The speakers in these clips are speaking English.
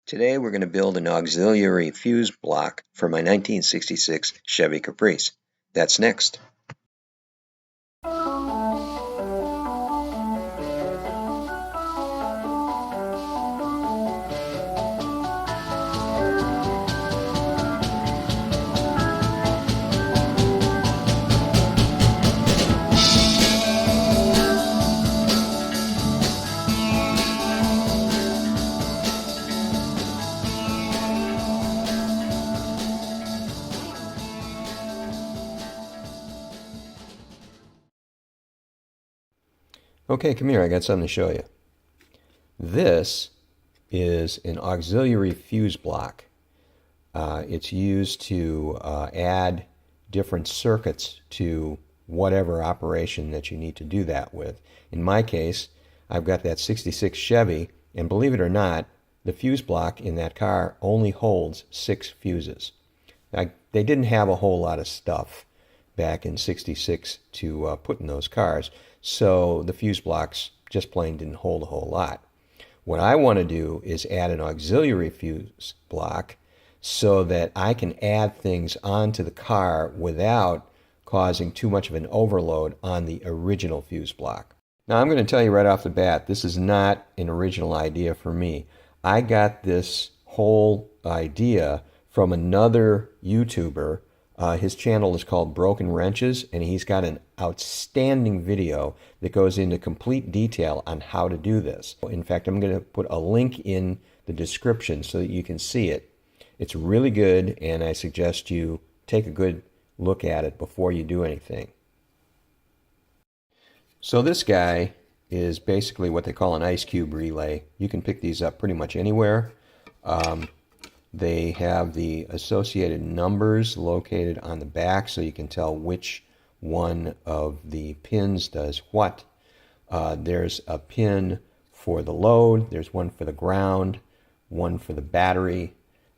Today we're going to build an auxiliary fuse block for my 1966 Chevy Caprice. That's next. Okay, come here, I got something to show you. This is an auxiliary fuse block. It's used to add different circuits to whatever operation that you need to do that with. In my case, I've got that 66 Chevy, and believe it or not, the fuse block in that car only holds 6 fuses. They didn't have a whole lot of stuff back in 66 to put in those cars, so the fuse blocks just plain didn't hold a whole lot. What I want to do is add an auxiliary fuse block so that I can add things onto the car without causing too much of an overload on the original fuse block. Now I'm going to tell you right off the bat, this is not an original idea for me. I got this whole idea from another YouTuber. His channel is called Broken Wrenches, and he's got an outstanding video that goes into complete detail on how to do this. In fact, I'm going to put a link in the description so that you can see it. It's really good, and I suggest you take a good look at it before you do anything. So this guy is basically what they call an ice cube relay. You can pick these up pretty much anywhere. They have the associated numbers located on the back so you can tell which one of the pins does what. There's a pin for the load, there's one for the ground, one for the battery,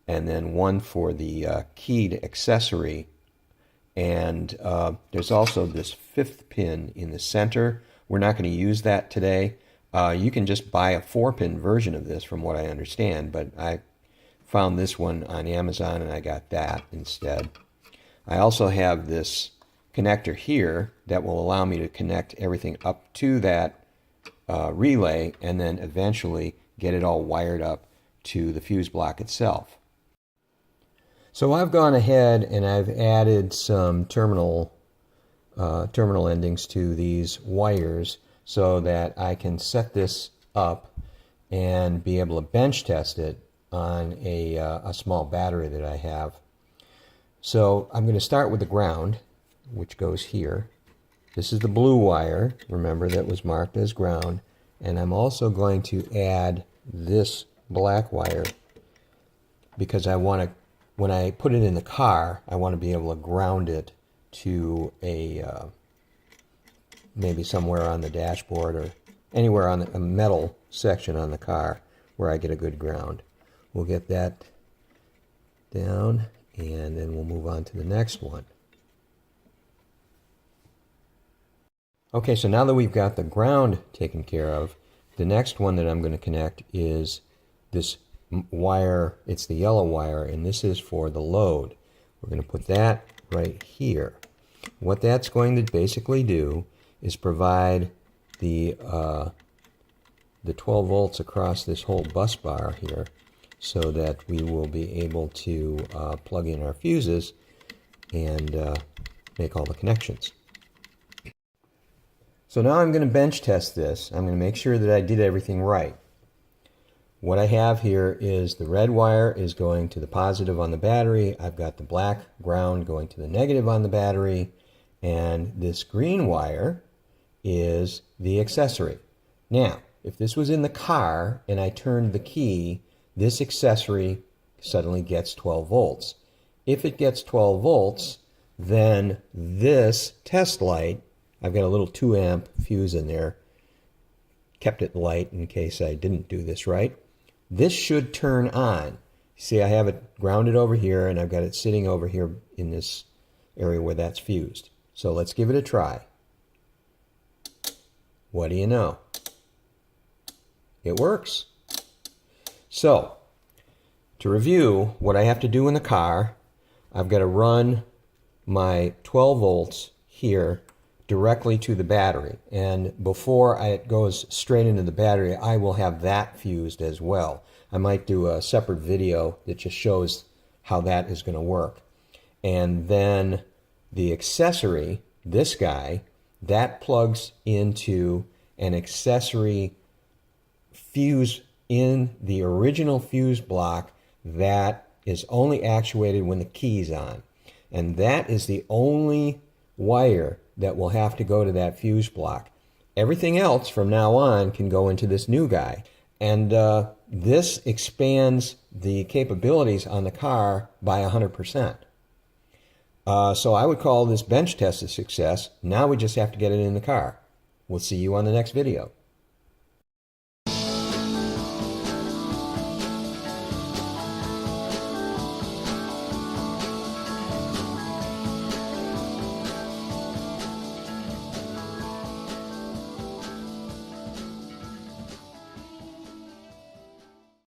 and then one for the keyed accessory. And there's also this 5th pin in the center. We're not going to use that today. You can just buy a 4-pin version of this from what I understand, but I found this one on Amazon and I got that instead. I also have this connector here that will allow me to connect everything up to that relay and then eventually get it all wired up to the fuse block itself. So I've gone ahead and I've added some terminal endings to these wires so that I can set this up and be able to bench test it on a small battery that I have. So I'm going to start with the ground, which goes here. This is the blue wire, remember, that was marked as ground. And I'm also going to add this black wire because I want to, when I put it in the car, I want to be able to ground it to a maybe somewhere on the dashboard or anywhere on a metal section on the car where I get a good ground. We'll get that down, and then we'll move on to the next one. Okay, so now that we've got the ground taken care of, the next one that I'm going to connect is this wire. It's the yellow wire, and this is for the load. We're going to put that right here. What that's going to basically do is provide the 12 volts across this whole bus bar here, so that we will be able to plug in our fuses and make all the connections. So now I'm going to bench test this. I'm going to make sure that I did everything right. What I have here is the red wire is going to the positive on the battery. I've got the black ground going to the negative on the battery. And this green wire is the accessory. Now, if this was in the car and I turned the key, this accessory suddenly gets 12 volts. If it gets 12 volts, then this test light, I've got a little 2 amp fuse in there, kept it light in case I didn't do this right. This should turn on. See, I have it grounded over here and I've got it sitting over here in this area where that's fused. So let's give it a try. What do you know? It works. So To review, what I have to do in the car, I've got to run my 12 volts here directly to the battery. And before it goes straight into the battery, I will have that fused as well. I might do a separate video that just shows how that is going to work. And then the accessory, this guy, that plugs into an accessory fuse in the original fuse block that is only actuated when the key's on. And that is the only wire that will have to go to that fuse block. Everything else from now on can go into this new guy. And this expands the capabilities on the car by 100%. So I would call this bench test a success. Now we just have to get it in the car. We'll see you on the next video.